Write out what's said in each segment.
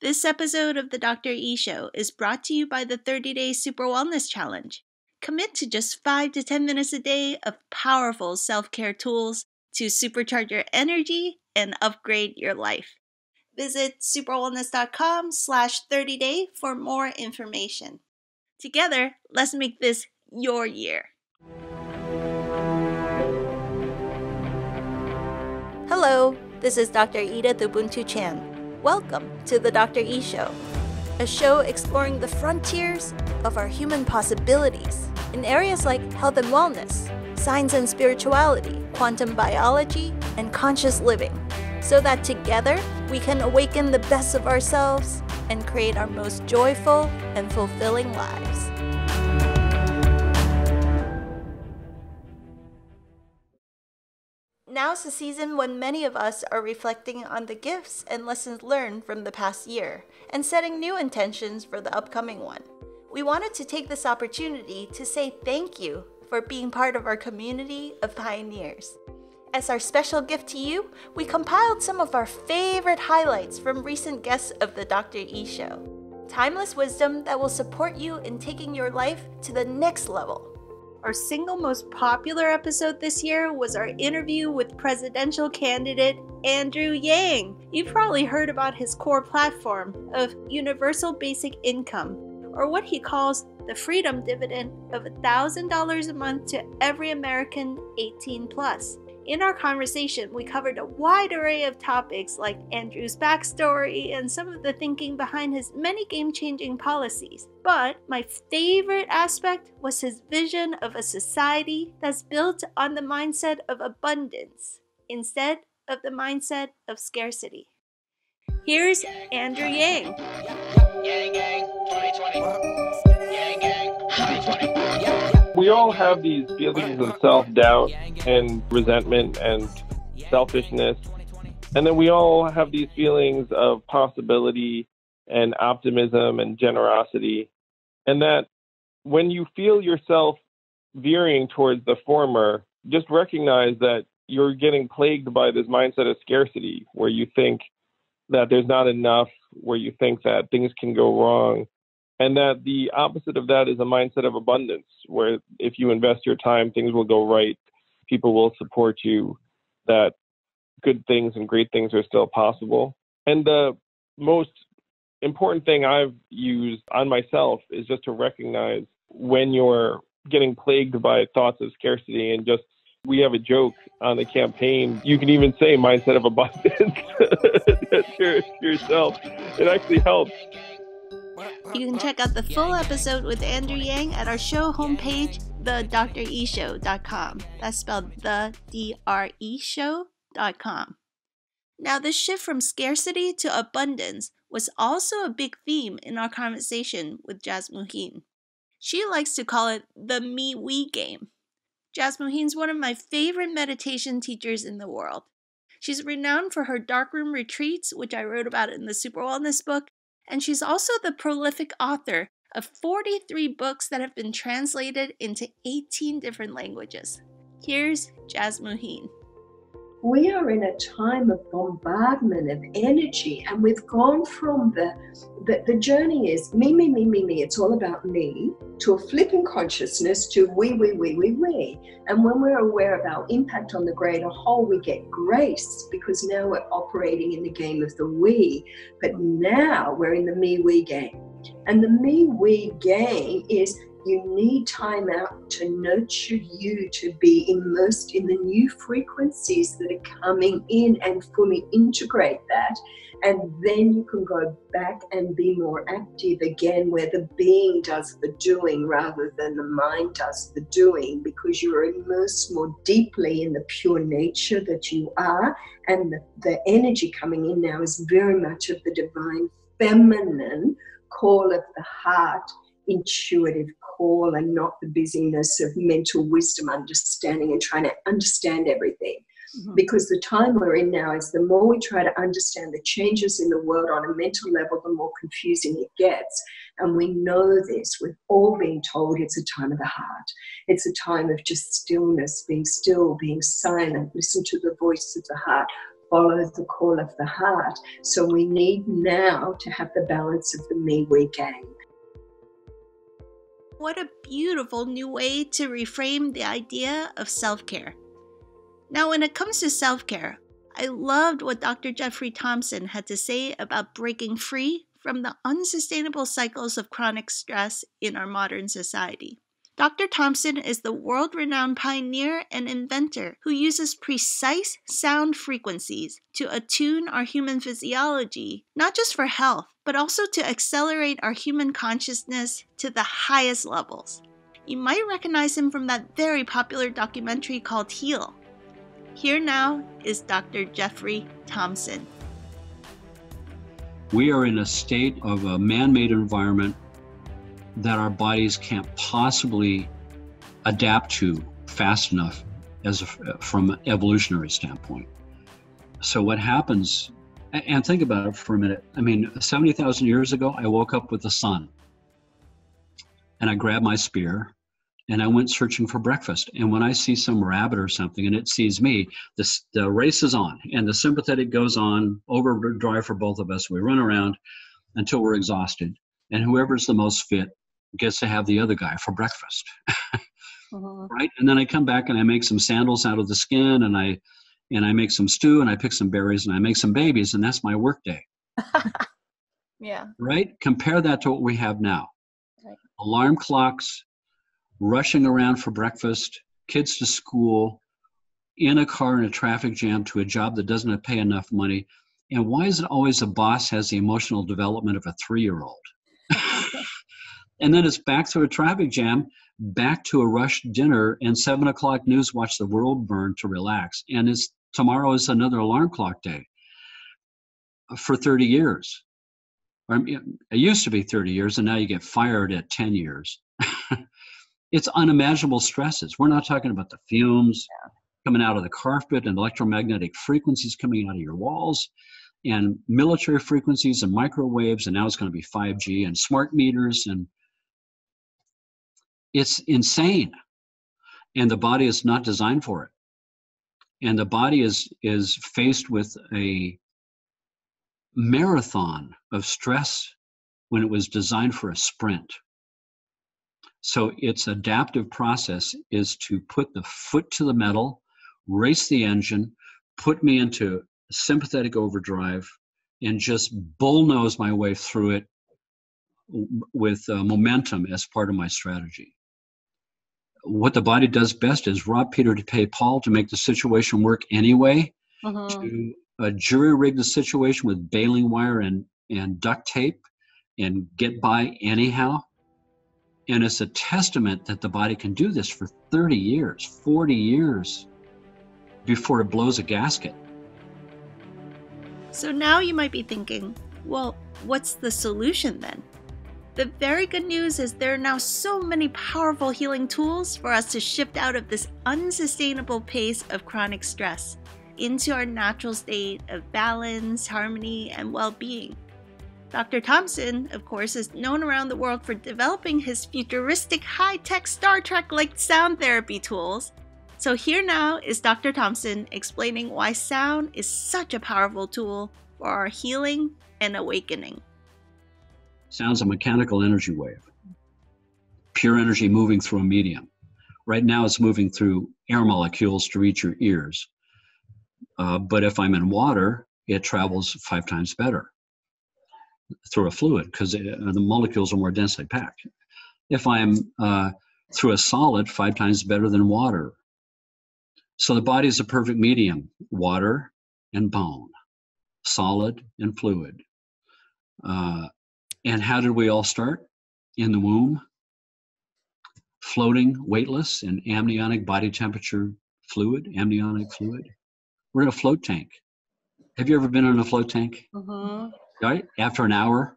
This episode of the Dr. E Show is brought to you by the 30-Day SuperWellness Challenge. Commit to just 5 to 10 minutes a day of powerful self-care tools to supercharge your energy and upgrade your life. Visit superwellness.com/30day for more information. Together, let's make this your year. Hello, this is Dr. Edith Ubuntu Chan. Welcome to the Dr. E Show, a show exploring the frontiers of our human possibilities in areas like health and wellness, science and spirituality, quantum biology, and conscious living, so that together we can awaken the best of ourselves and create our most joyful and fulfilling lives. Now's the season when many of us are reflecting on the gifts and lessons learned from the past year and setting new intentions for the upcoming one. We wanted to take this opportunity to say thank you for being part of our community of pioneers. As our special gift to you, we compiled some of our favorite highlights from recent guests of the Dr. E Show. Timeless wisdom that will support you in taking your life to the next level. Our single most popular episode this year was our interview with presidential candidate Andrew Yang. You've probably heard about his core platform of universal basic income, or what he calls the freedom dividend of $1,000 a month to every American 18 plus. In our conversation, we covered a wide array of topics like Andrew's backstory and some of the thinking behind his many game-changing policies. But my favorite aspect was his vision of a society that's built on the mindset of abundance instead of the mindset of scarcity. Here's Andrew Yang. Yang, yang, 2020. Yang, yang, 2020. We all have these feelings of self-doubt and resentment and selfishness. And then we all have these feelings of possibility and optimism and generosity. And that when you feel yourself veering towards the former, just recognize that you're getting plagued by this mindset of scarcity, where you think that there's not enough, where you think that things can go wrong. And that the opposite of that is a mindset of abundance, where if you invest your time, things will go right, people will support you, that good things and great things are still possible. And the most important thing I've used on myself is just to recognize when you're getting plagued by thoughts of scarcity. And just, we have a joke on the campaign, you can even say mindset of abundance to yourself. It actually helps. You can check out the full episode with Andrew Yang at our show homepage, thedreshow.com. That's spelled thedreshow.com. Now, this shift from scarcity to abundance was also a big theme in our conversation with Jasmuheen. She likes to call it the me-we game. Jasmuheen's one of my favorite meditation teachers in the world. She's renowned for her darkroom retreats, which I wrote about in the SuperWellness book, and she's also the prolific author of 43 books that have been translated into 18 different languages. Here's Jasmuheen. We are in a time of bombardment of energy, and we've gone from the journey is me, it's all about me, to a flipping consciousness to we. And when we're aware of our impact on the greater whole, we get grace, because now we're operating in the game of the we. But now we're in the me-we game. And the me-we game is you need time out to nurture you, to be immersed in the new frequencies that are coming in and fully integrate that. And then you can go back and be more active again, where the being does the doing rather than the mind does the doing, because you're immersed more deeply in the pure nature that you are. And the energy coming in now is very much of the divine feminine call of the heart, intuitive call, and not the busyness of mental wisdom, understanding and trying to understand everything. Mm-hmm. Because the time we're in now is the more we try to understand the changes in the world on a mental level, the more confusing it gets. And we know this, we've all been told it's a time of the heart. It's a time of just stillness, being still, being silent, listen to the voice of the heart. follow the call of the heart. So we need now to have the balance of the me, we, gang. What a beautiful new way to reframe the idea of self-care. Now, when it comes to self-care, I loved what Dr. Jeffrey Thompson had to say about breaking free from the unsustainable cycles of chronic stress in our modern society. Dr. Thompson is the world-renowned pioneer and inventor who uses precise sound frequencies to attune our human physiology, not just for health, but also to accelerate our human consciousness to the highest levels. You might recognize him from that very popular documentary called Heal. Here now is Dr. Jeffrey Thompson. We are in a state of a man-made environment that our bodies can't possibly adapt to fast enough from an evolutionary standpoint. So what happens, and think about it for a minute. I mean, 70,000 years ago, I woke up with the sun and I grabbed my spear and I went searching for breakfast. And when I see some rabbit or something and it sees me, the race is on and the sympathetic goes on, overdrive for both of us. We run around until we're exhausted. And whoever's the most fit gets to have the other guy for breakfast. Right? And then I come back and I make some sandals out of the skin and I make some stew and I pick some berries and I make some babies, and that's my work day. Yeah. Right? Compare that to what we have now. Right. Alarm clocks, rushing around for breakfast, kids to school, in a car in a traffic jam to a job that doesn't pay enough money. And why is it always the boss has the emotional development of a 3-year-old? And then it's back through a traffic jam, back to a rushed dinner, and 7 o'clock news, watch the world burn to relax. And tomorrow is another alarm clock day for 30 years. It used to be 30 years, and now you get fired at 10 years. It's unimaginable stresses. We're not talking about the fumes coming out of the carpet and electromagnetic frequencies coming out of your walls and military frequencies and microwaves, and now it's going to be 5G and smart meters, and it's insane. And the body is not designed for it. And the body is faced with a marathon of stress when it was designed for a sprint. So its adaptive process is to put the foot to the metal, race the engine, put me into sympathetic overdrive, and just bullnose my way through it with momentum as part of my strategy. What the body does best is rob Peter to pay Paul to make the situation work anyway, to jury-rig the situation with baling wire and duct tape and get by anyhow. And it's a testament that the body can do this for 30 years, 40 years before it blows a gasket. So now you might be thinking, well, what's the solution then? The very good news is there are now so many powerful healing tools for us to shift out of this unsustainable pace of chronic stress into our natural state of balance, harmony, and well-being. Dr. Thompson, of course, is known around the world for developing his futuristic high-tech Star Trek-like sound therapy tools. So here now is Dr. Thompson explaining why sound is such a powerful tool for our healing and awakening. Sound's a mechanical energy wave. Pure energy moving through a medium. Right now it's moving through air molecules to reach your ears. But if I'm in water, it travels 5 times better through a fluid because the molecules are more densely packed. If I'm through a solid, 5 times better than water. So the body is a perfect medium, water and bone, solid and fluid. And how did we all start? In the womb, floating, weightless, in amniotic body temperature fluid, amniotic fluid. We're in a float tank. Have you ever been in a float tank? Right? After an hour,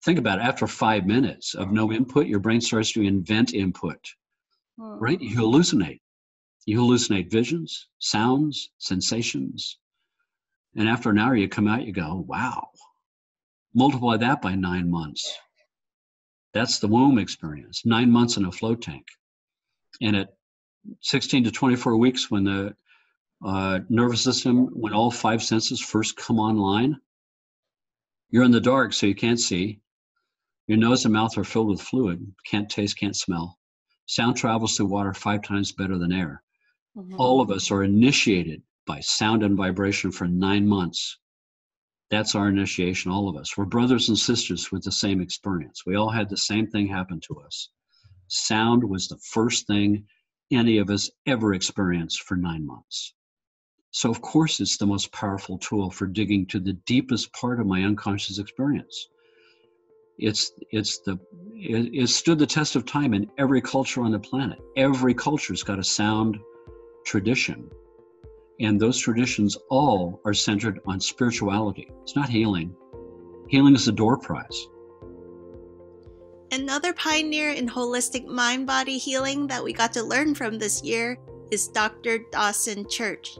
think about it. After 5 minutes of no input, your brain starts to invent input. Right? You hallucinate. You hallucinate visions, sounds, sensations. And after an hour, you come out, you go, wow. Multiply that by 9 months. That's the womb experience, 9 months in a float tank. And at 16 to 24 weeks, when the nervous system, when all 5 senses first come online, you're in the dark, so you can't see. Your nose and mouth are filled with fluid, can't taste, can't smell. Sound travels through water 5 times better than air. All of us are initiated by sound and vibration for 9 months. That's our initiation, all of us. We're brothers and sisters with the same experience. We all had the same thing happen to us. Sound was the first thing any of us ever experienced for 9 months. So of course it's the most powerful tool for digging to the deepest part of my unconscious experience. It stood the test of time in every culture on the planet. Every culture's got a sound tradition. And those traditions all are centered on spirituality. It's not healing. Healing is the door prize. Another pioneer in holistic mind-body healing that we got to learn from this year is Dr. DAWSON CHURCH.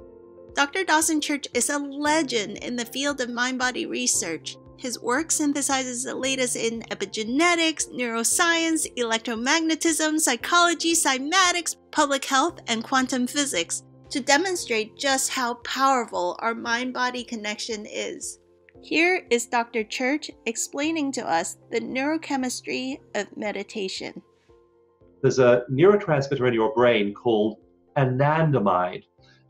Dr. DAWSON CHURCH is a legend in the field of mind-body research. His work synthesizes the latest in epigenetics, neuroscience, electromagnetism, psychology, cymatics, public health, and quantum physics to demonstrate just how powerful our mind-body connection is. Here is Dr. Church explaining to us the neurochemistry of meditation. There's a neurotransmitter in your brain called anandamide.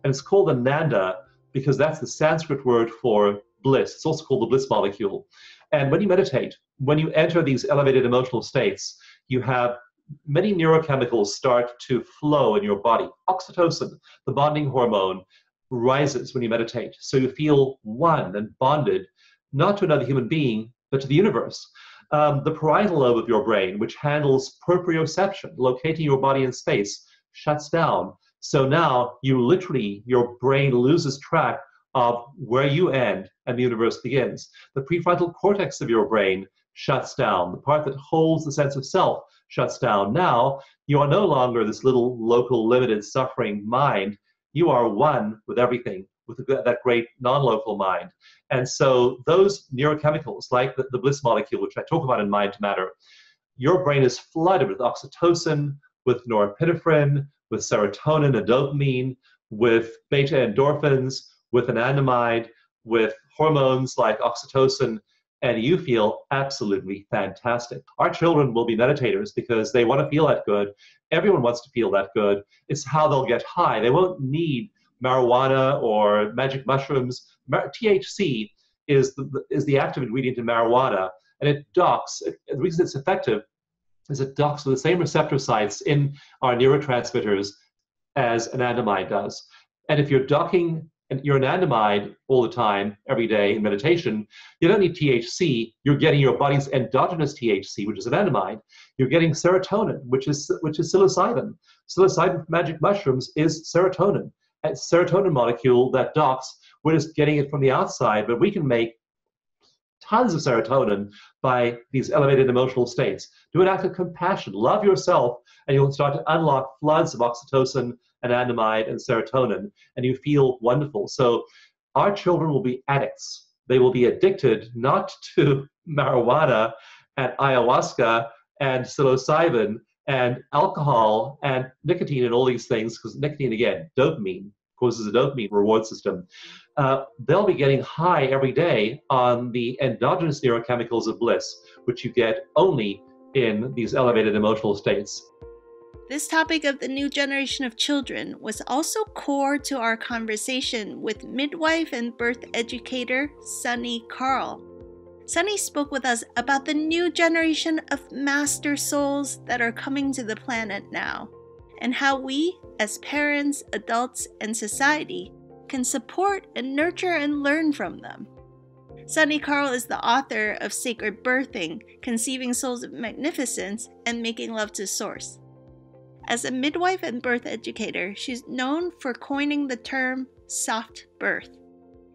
And it's called ananda because that's the Sanskrit word for bliss. It's also called the bliss molecule. And when you meditate, when you enter these elevated emotional states, you have many neurochemicals start to flow in your body. Oxytocin, the bonding hormone, rises when you meditate. So you feel one and bonded, not to another human being, but to the universe. The parietal lobe of your brain, which handles proprioception, locating your body in space, shuts down. So now your brain loses track of where you end and the universe begins. The prefrontal cortex of your brain shuts down. The part that holds the sense of self shuts down. Now you are no longer this little local limited suffering mind. You are one with everything, with that great non-local mind. And so those neurochemicals, like the bliss molecule, which I talk about in Mind to Matter, your brain is flooded with oxytocin, with norepinephrine, with serotonin and dopamine, with beta endorphins, with anandamide, with hormones like oxytocin, and you feel absolutely fantastic. Our children will be meditators because they want to feel that good. Everyone wants to feel that good. It's how they'll get high. They won't need marijuana or magic mushrooms. THC is the active ingredient in marijuana, and it docks. The reason it's effective is it docks with the same receptor sites in our neurotransmitters as anandamide does. And if you're docking your anandamide all the time, every day in meditation, you don't need THC. You're getting your body's endogenous THC, which is anandamide. You're getting serotonin, which is psilocybin. Psilocybin from magic mushrooms is serotonin. A serotonin molecule that docks. We're just getting it from the outside, but we can make tons of serotonin by these elevated emotional states. Do an act of compassion. Love yourself, and you'll start to unlock floods of oxytocin, anandamide, and serotonin, and you feel wonderful. So our children will be addicts. They will be addicted not to marijuana and ayahuasca and psilocybin and alcohol and nicotine and all these things, because nicotine, again, dopamine, causes a dopamine reward system. They'll be getting high every day on the endogenous neurochemicals of bliss, which you get only in these elevated emotional states. This topic of the new generation of children was also core to our conversation with midwife and birth educator SUNNI KARLL. SUNNI spoke with us about the new generation of master souls that are coming to the planet now, and how we, as parents, adults, and society, can support and nurture and learn from them. SUNNI KARLL is the author of Sacred Birthing, Conceiving Souls of Magnificence, and Making Love to Source. As a midwife and birth educator, she's known for coining the term soft birth.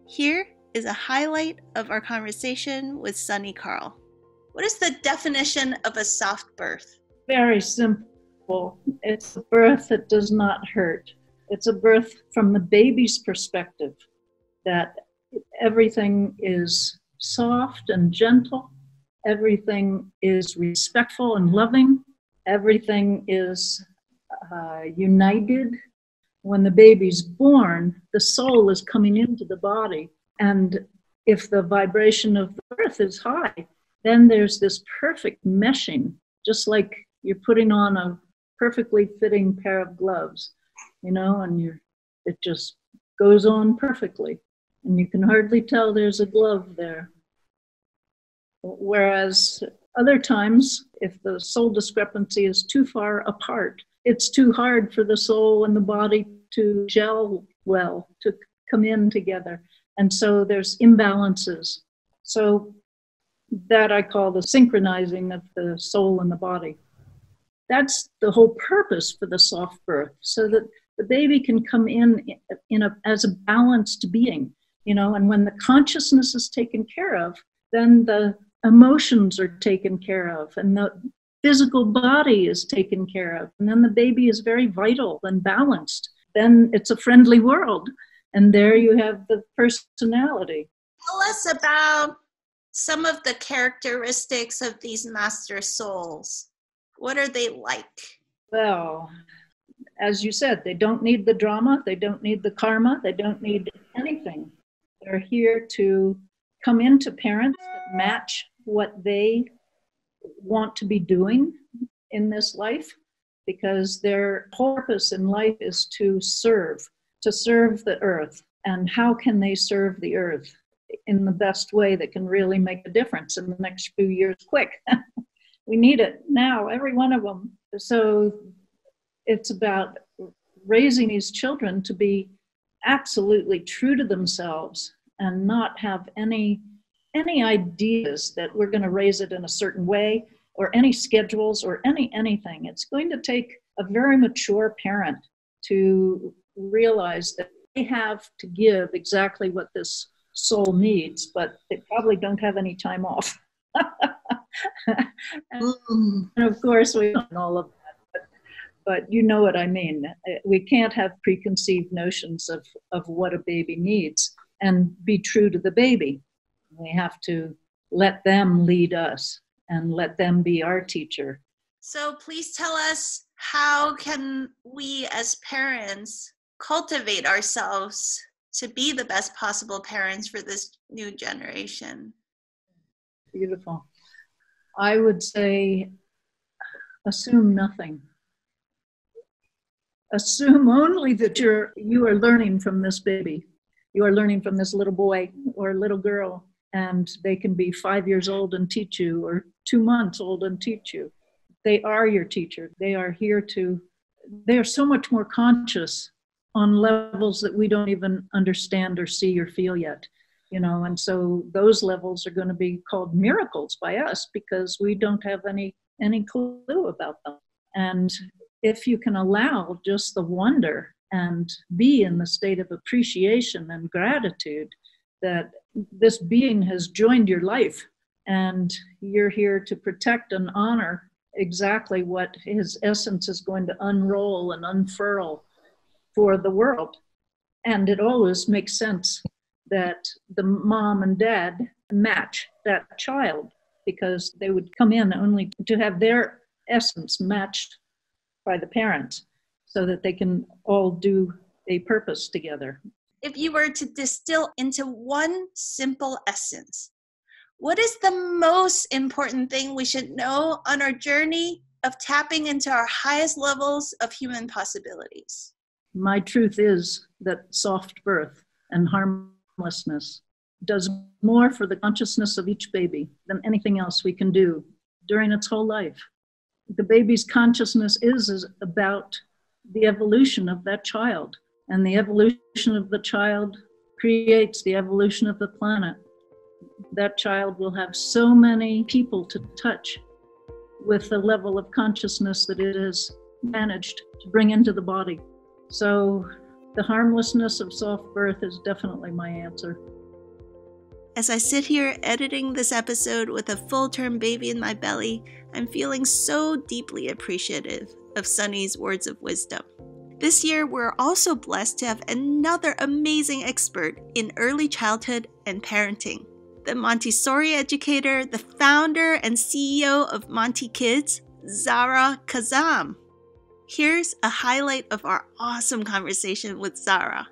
Here is a highlight of our conversation with SUNNI KARLL. What is the definition of a soft birth? Very simple. It's a birth that does not hurt. It's a birth from the baby's perspective, that everything is soft and gentle, everything is respectful and loving, everything is united when the baby's born, the soul is coming into the body. And if the vibration of the birth is high, then there's this perfect meshing, just like you're putting on a perfectly fitting pair of gloves, you know, and it just goes on perfectly. And you can hardly tell there's a glove there. Whereas other times, if the soul discrepancy is too far apart, it's too hard for the soul and the body to gel well, to come in together. And so there's imbalances. So that I call the synchronizing of the soul and the body. That's the whole purpose for the soft birth, so that the baby can come in as a balanced being, you know, and when the consciousness is taken care of, then the emotions are taken care of, and the physical body is taken care of, and then the baby is very vital and balanced. Then it's a friendly world, and there you have the personality. Tell us about some of the characteristics of these master souls. What are they like? Well, as you said, they don't need the drama, they don't need the karma, they don't need anything. They're here to come into parents that match what they want to be doing in this life, because their purpose in life is to serve the earth. And how can they serve the earth in the best way that can really make a difference in the next few years quick? We need it now, every one of them. So it's about raising these children to be absolutely true to themselves and not have any ideas that we're going to raise it in a certain way, or any schedules or anything. It's going to take a very mature parent to realize that they have to give exactly what this soul needs, but they probably don't have any time off. And of course, we don't know all of that, but you know what I mean. We can't have preconceived notions of what a baby needs and be true to the baby. We have to let them lead us and let them be our teacher. So please tell us, how can we as parents cultivate ourselves to be the best possible parents for this new generation? Beautiful. I would say, assume nothing. Assume only that you are learning from this baby. You are learning from this little boy or little girl, and they can be 5 years old and teach you, or 2 months old and teach you. They are your teacher. They are so much more conscious on levels that we don't even understand or see or feel yet. You know, and so those levels are going to be called miracles by us because we don't have any clue about them. And if you can allow just the wonder and be in the state of appreciation and gratitude that this being has joined your life and you're here to protect and honor exactly what his essence is going to unroll and unfurl for the world. And it always makes sense that the mom and dad match that child, because they would come in only to have their essence matched by the parents so that they can all do a purpose together. If you were to distill into one simple essence, what is the most important thing we should know on our journey of tapping into our highest levels of human possibilities? My truth is that soft birth and harmlessness does more for the consciousness of each baby than anything else we can do during its whole life. The baby's consciousness is about the evolution of that child, and the evolution of the child creates the evolution of the planet. That child will have so many people to touch with the level of consciousness that it has managed to bring into the body. So the harmlessness of soft birth is definitely my answer. As I sit here editing this episode with a full-term baby in my belly, I'm feeling so deeply appreciative of Sunni's words of wisdom. This year, we're also blessed to have another amazing expert in early childhood and parenting. The Montessori educator, the founder and CEO of MontiKids, ZAHRA KASSAM. Here's a highlight of our awesome conversation with ZAHRA.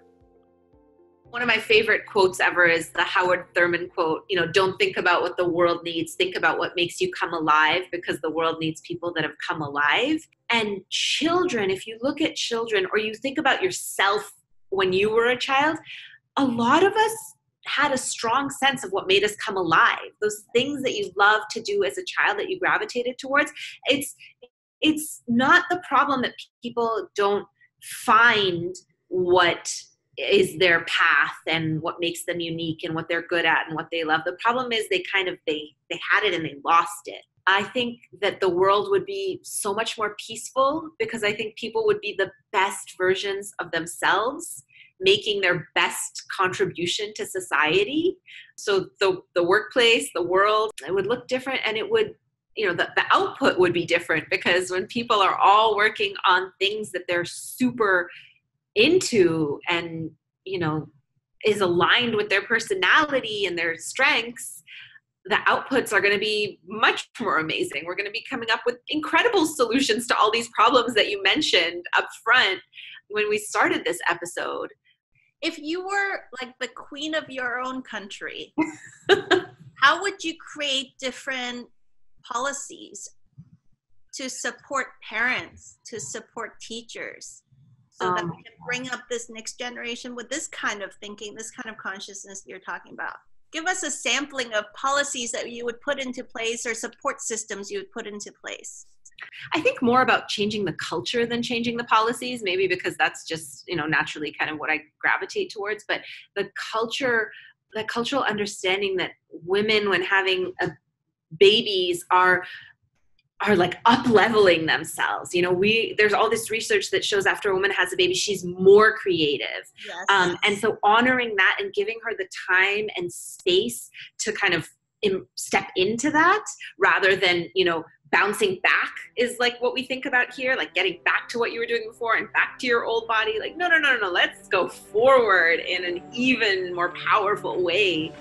One of my favorite quotes ever is the Howard Thurman quote, don't think about what the world needs, think about what makes you come alive, because the world needs people that have come alive. And children, if you look at children or you think about yourself when you were a child, a lot of us had a strong sense of what made us come alive. Those things that you loved to do as a child that you gravitated towards. It's not the problem that people don't find what is their path and what makes them unique and what they're good at and what they love. The problem is they had it and they lost it. I think that the world would be so much more peaceful because I think people would be the best versions of themselves, making their best contribution to society. So the workplace, the world, it would look different, and it would, the output would be different, because when people are all working on things that they're super into and, is aligned with their personality and their strengths, the outputs are going to be much more amazing. We're going to be coming up with incredible solutions to all these problems that you mentioned up front when we started this episode. If you were like the queen of your own country, how would you create different policies to support parents, to support teachers, so that we can bring up this next generation with this kind of thinking, this kind of consciousness you're talking about? Give us a sampling of policies that you would put into place or support systems you would put into place. I think more about changing the culture than changing the policies, maybe because that's just, naturally kind of what I gravitate towards. But the cultural understanding that women, when having babies, are like up-leveling themselves. There's all this research that shows after a woman has a baby, she's more creative. Yes. And so honoring that and giving her the time and space to kind of step into that, rather than, bouncing back is like what we think about here, like getting back to what you were doing before and back to your old body. Like, no, let's go forward in an even more powerful way.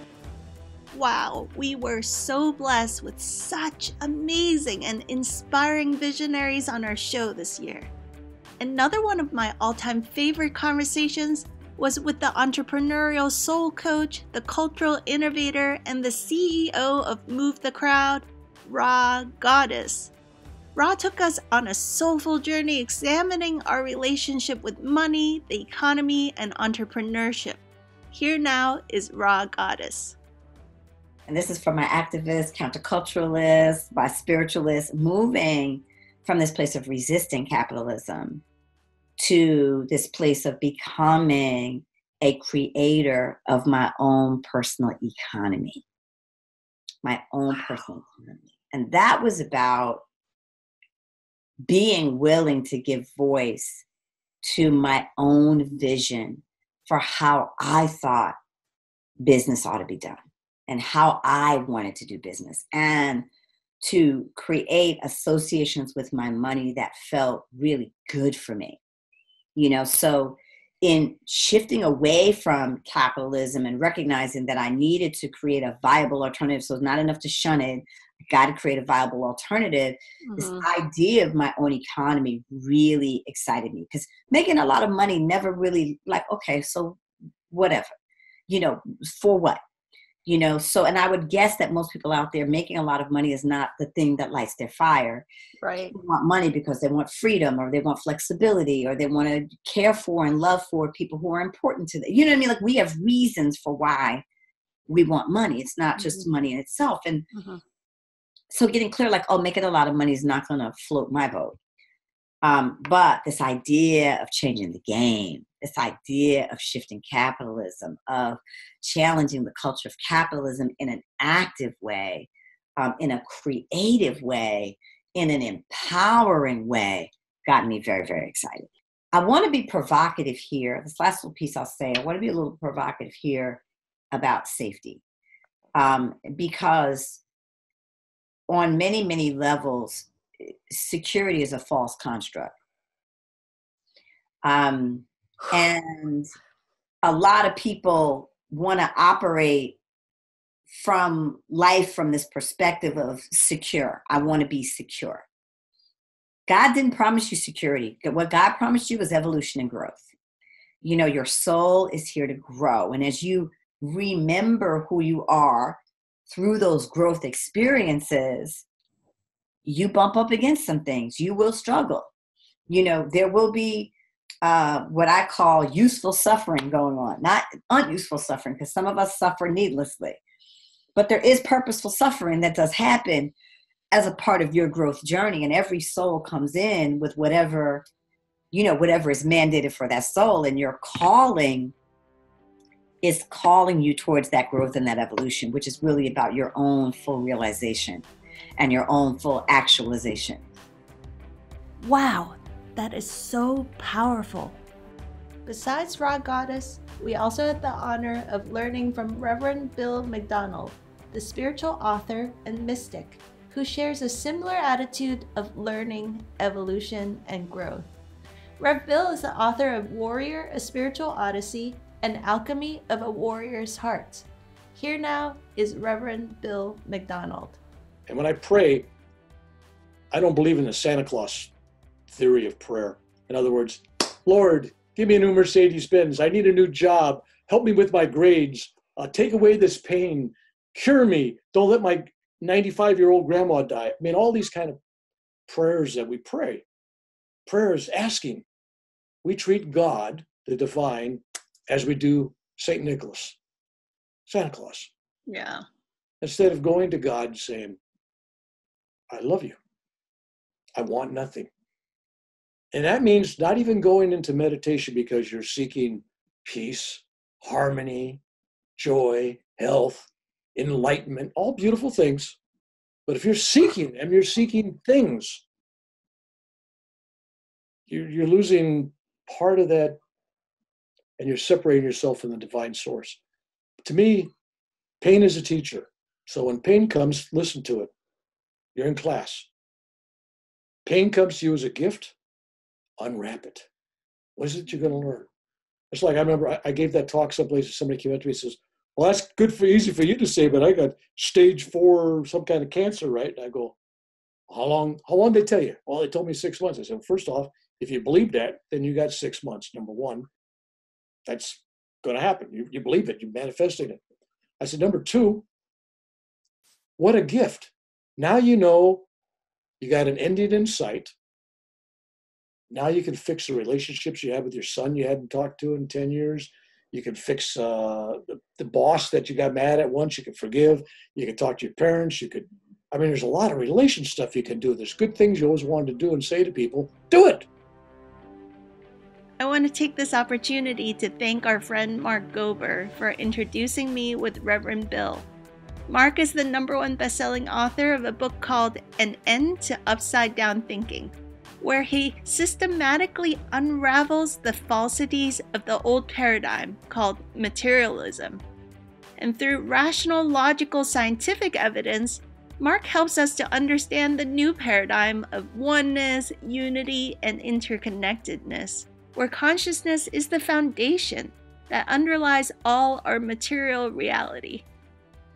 Wow, we were so blessed with such amazing and inspiring visionaries on our show this year. Another one of my all-time favorite conversations was with the entrepreneurial soul coach, the cultural innovator, and the CEO of Move the Crowd, Ra Goddess. Ra took us on a soulful journey examining our relationship with money, the economy, and entrepreneurship. Here now is Ra Goddess. And this is for my activists, counterculturalists, my spiritualists, moving from this place of resisting capitalism to this place of becoming a creator of my own personal economy. My own personal economy. And that was about being willing to give voice to my own vision for how I thought business ought to be done and how I wanted to do business, and to create associations with my money that felt really good for me. So in shifting away from capitalism and recognizing that I needed to create a viable alternative, so it's not enough to shun it, I got to create a viable alternative. Mm-hmm. This idea of my own economy really excited me, because making a lot of money never really, like, okay, so whatever, for what? So, and I would guess that most people out there making a lot of money is not the thing that lights their fire. Right. They want money because they want freedom, or they want flexibility, or they want to care for and love for people who are important to them. You know what I mean? Like, we have reasons for why we want money. It's not just money in itself. And so getting clear, like, making a lot of money is not going to float my boat. But this idea of changing the game, this idea of shifting capitalism, of challenging the culture of capitalism in an active way, in a creative way, in an empowering way, got me very, very excited. I want to be provocative here. This last little piece I'll say, I want to be a little provocative here about safety. Because on many, many levels, security is a false construct. And a lot of people want to operate from life from this perspective of secure. I want to be secure. God didn't promise you security. What God promised you was evolution and growth. You know, your soul is here to grow. And as you remember who you are through those growth experiences, you bump up against some things. You will struggle. You know, there will be what I call useful suffering going on, not unuseful suffering, because some of us suffer needlessly. But there is purposeful suffering that does happen as a part of your growth journey. And every soul comes in with whatever, you know, whatever is mandated for that soul. And your calling is calling you towards that growth and that evolution, which is really about your own full realization and your own full actualization. Wow, that is so powerful. Besides Raw Goddess, we also had the honor of learning from Reverend Bill MacDonald, the spiritual author and mystic, who shares a similar attitude of learning, evolution, and growth. Rev Bill is the author of Warrior, A Spiritual Odyssey, and Alchemy of a Warrior's Heart. Here now is Reverend Bill MacDonald. And when I pray, I don't believe in the Santa Claus theory of prayer. In other words, Lord, give me a new Mercedes-Benz. I need a new job. Help me with my grades. Take away this pain. Cure me. Don't let my 95-year-old grandma die. I mean, all these kind of prayers that we pray. Prayers asking. We treat God, the divine, as we do St. Nicholas, Santa Claus. Yeah. Instead of going to God and saying, I love you. I want nothing. And that means not even going into meditation because you're seeking peace, harmony, joy, health, enlightenment, all beautiful things. But if you're seeking them, you're seeking things. You're losing part of that, and you're separating yourself from the divine source. To me, pain is a teacher. So when pain comes, listen to it. You're in class. Pain comes to you as a gift, unwrap it. What is it you're going to learn? It's like, I remember I gave that talk someplace and somebody came up to me and says, well, that's easy for you to say, but I got stage 4, some kind of cancer, right? And I go, how long did they tell you? Well, they told me 6 months. I said, well, first off, if you believe that, then you got 6 months. Number one, that's going to happen. You believe it. You're manifesting it. I said, number two, what a gift. Now you know you got an ending in sight. Now you can fix the relationships you had with your son you hadn't talked to in 10 years. You can fix the boss that you got mad at once. You can forgive. You can talk to your parents. There's a lot of relation stuff you can do. There's good things you always wanted to do and say to people. Do it. I want to take this opportunity to thank our friend Mark GOBER for introducing me with Reverend Bill. Mark is the #1 best-selling author of a book called An End to Upside Down Thinking, where he systematically unravels the falsities of the old paradigm called materialism. And through rational, logical, scientific evidence, Mark helps us to understand the new paradigm of oneness, unity, and interconnectedness, where consciousness is the foundation that underlies all our material reality.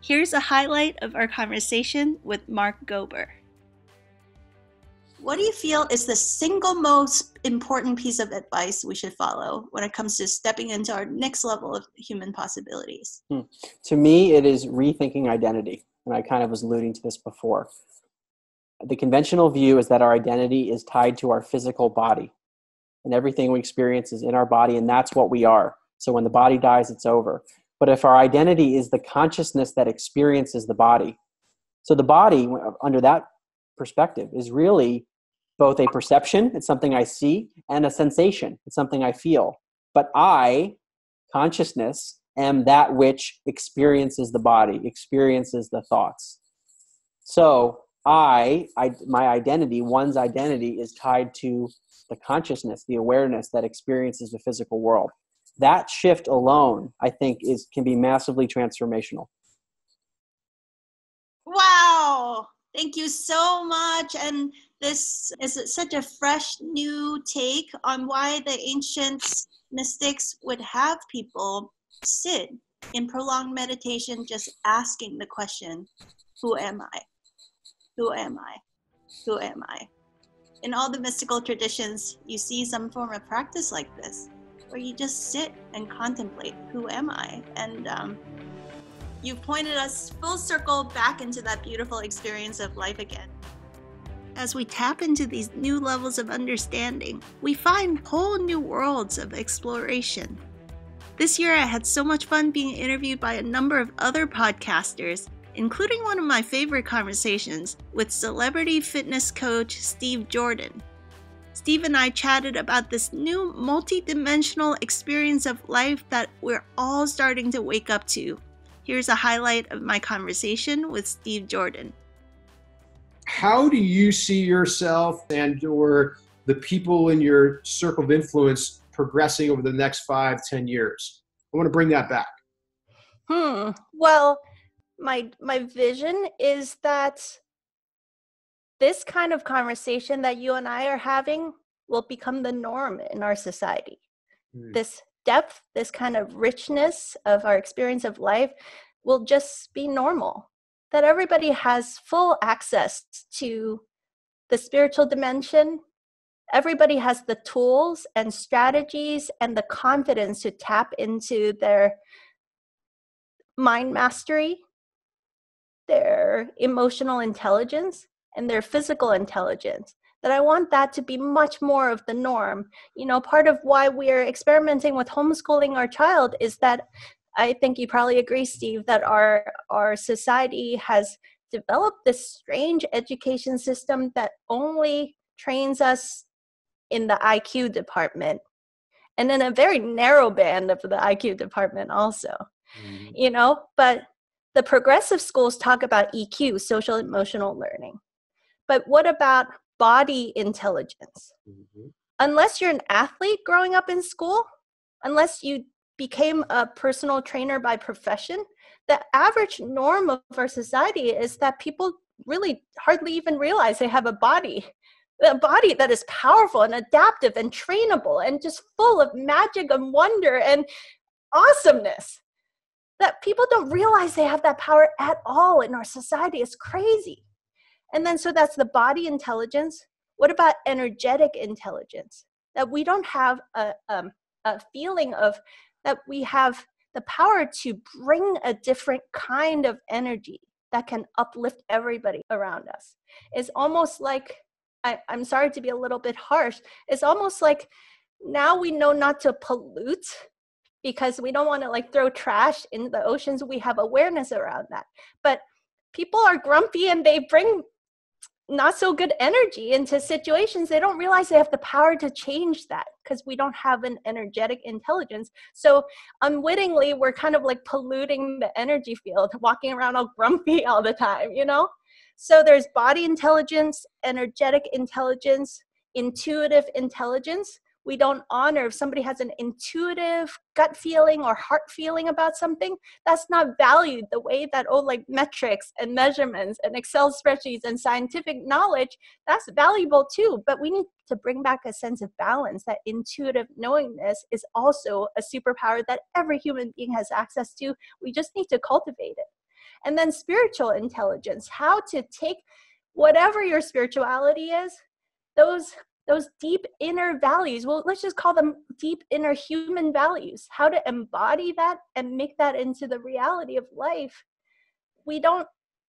Here's a highlight of our conversation with Mark GOBER. What do you feel is the single most important piece of advice we should follow when it comes to stepping into our next level of human possibilities? To me, it is rethinking identity. And I kind of was alluding to this before. The conventional view is that our identity is tied to our physical body. And everything we experience is in our body, and that's what we are. So when the body dies, it's over. But if our identity is the consciousness that experiences the body, so the body, under that perspective, is really both a perception, it's something I see, and a sensation, it's something I feel. But I, consciousness, am that which experiences the body, experiences the thoughts. So my identity, one's identity, is tied to the consciousness, the awareness that experiences the physical world. That shift alone, I think, can be massively transformational. Wow! Thank you so much. And this is such a fresh new take on why the ancient mystics would have people sit in prolonged meditation just asking the question, who am I? Who am I? Who am I? In all the mystical traditions, you see some form of practice like this, where you just sit and contemplate, who am I? And you've pointed us full circle back into that beautiful experience of life again. As we tap into these new levels of understanding, we find whole new worlds of exploration. This year, I had so much fun being interviewed by a number of other podcasters, including one of my favorite conversations with celebrity fitness coach Steve Jordan. Steve and I chatted about this new multi-dimensional experience of life that we're all starting to wake up to. Here's a highlight of my conversation with Steve Jordan. How do you see yourself and or the people in your circle of influence progressing over the next 5-10 years? I want to bring that back. Well, my vision is that this kind of conversation that you and I are having will become the norm in our society. This depth, this kind of richness of our experience of life will just be normal. That everybody has full access to the spiritual dimension. Everybody has the tools and strategies and the confidence to tap into their mind mastery, their emotional intelligence, and their physical intelligence. That I want that to be much more of the norm. You know, part of why we're experimenting with homeschooling our child is that I think you probably agree, Steve, that our society has developed this strange education system that only trains us in the IQ department and in a very narrow band of the IQ department also, you know, but the progressive schools talk about EQ, social emotional learning. But what about body intelligence? Unless you're an athlete growing up in school, unless you became a personal trainer by profession, the average norm of our society is that people really hardly even realize they have a body that is powerful and adaptive and trainable and just full of magic and wonder and awesomeness. That people don't realize they have that power at all in our society. It's crazy. And then so that's the body intelligence. What about energetic intelligence? That we don't have a feeling of that we have the power to bring a different kind of energy that can uplift everybody around us. It's almost like, I'm sorry to be a little bit harsh, it's almost like now we know not to pollute because we don't want to like throw trash into the oceans. We have awareness around that. But people are grumpy and they bring not so good energy into situations. They don't realize they have the power to change that because we don't have an energetic intelligence. So unwittingly, we're kind of like polluting the energy field, walking around all grumpy all the time, you know? So there's body intelligence, energetic intelligence, intuitive intelligence. We don't honor if somebody has an intuitive gut feeling or heart feeling about something. That's not valued the way that, like metrics and measurements and Excel spreadsheets and scientific knowledge, that's valuable too. But we need to bring back a sense of balance, that intuitive knowingness is also a superpower that every human being has access to. We just need to cultivate it. And then spiritual intelligence, how to take whatever your spirituality is, those deep inner values, well, let's just call them deep inner human values, how to embody that and make that into the reality of life. We don't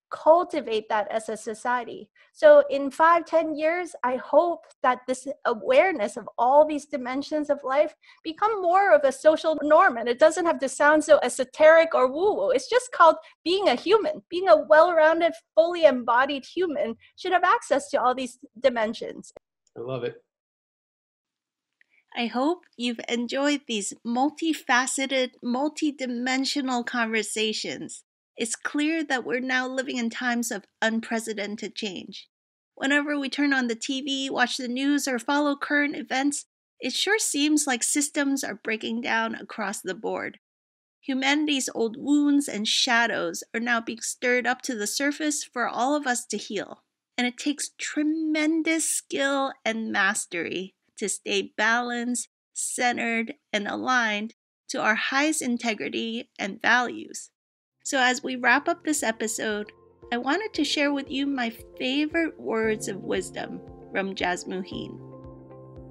cultivate that as a society. So in 5-10 years, I hope that this awareness of all these dimensions of life become more of a social norm. And it doesn't have to sound so esoteric or woo-woo. It's just called being a human. Being a well-rounded, fully embodied human should have access to all these dimensions. I love it. I hope you've enjoyed these multifaceted, multidimensional conversations. It's clear that we're now living in times of unprecedented change. Whenever we turn on the TV, watch the news, or follow current events, it sure seems like systems are breaking down across the board. Humanity's old wounds and shadows are now being stirred up to the surface for all of us to heal. And it takes tremendous skill and mastery to stay balanced, centered, and aligned to our highest integrity and values. So as we wrap up this episode, I wanted to share with you my favorite words of wisdom from Jasmuheen.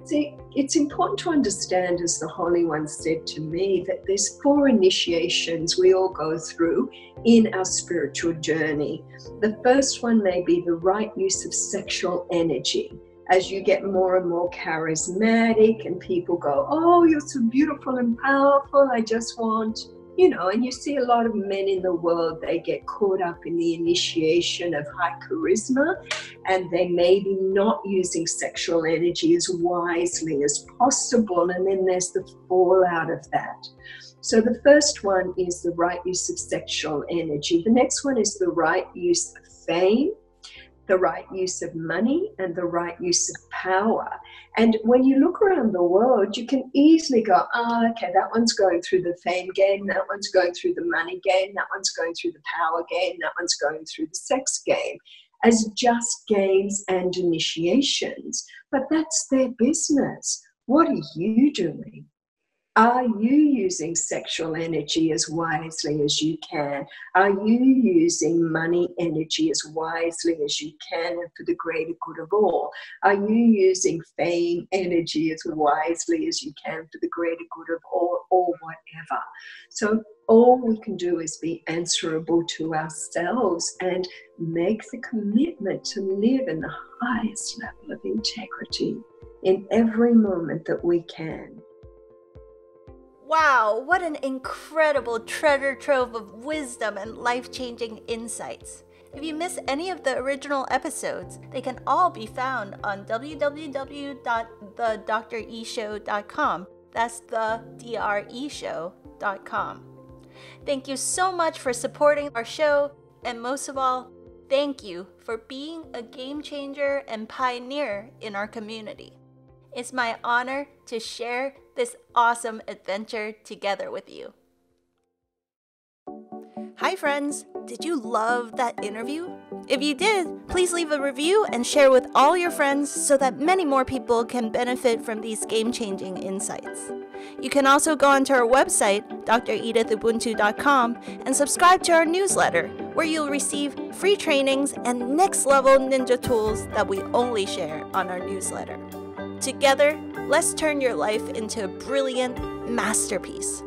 See, it's important to understand, as the Holy One said to me, that there's 4 initiations we all go through in our spiritual journey. The first one may be the right use of sexual energy. As you get more and more charismatic and people go, oh, you're so beautiful and powerful, I just want, and you see a lot of men in the world, they get caught up in the initiation of high charisma, and they may be not using sexual energy as wisely as possible, and then there's the fallout of that. So the first one is the right use of sexual energy. The next one is the right use of fame, the right use of money, and the right use of power. And when you look around the world, you can easily go, okay, that one's going through the fame game, that one's going through the money game, that one's going through the power game, that one's going through the sex game, as just games and initiations. But that's their business. What are you doing? Are you using sexual energy as wisely as you can? Are you using money energy as wisely as you can and for the greater good of all? Are you using fame energy as wisely as you can for the greater good of all, or whatever? So all we can do is be answerable to ourselves and make the commitment to live in the highest level of integrity in every moment that we can. Wow, what an incredible treasure trove of wisdom and life-changing insights. If you miss any of the original episodes, they can all be found on www.thedreshow.com. That's the DREshow.com. Thank you so much for supporting our show, and most of all, thank you for being a game changer and pioneer in our community. It's my honor to share this awesome adventure together with you. Hi friends, did you love that interview? If you did, please leave a review and share with all your friends so that many more people can benefit from these game-changing insights. You can also go onto our website, dredithubuntu.com, and subscribe to our newsletter, where you'll receive free trainings and next-level ninja tools that we only share on our newsletter. Together, let's turn your life into a brilliant masterpiece.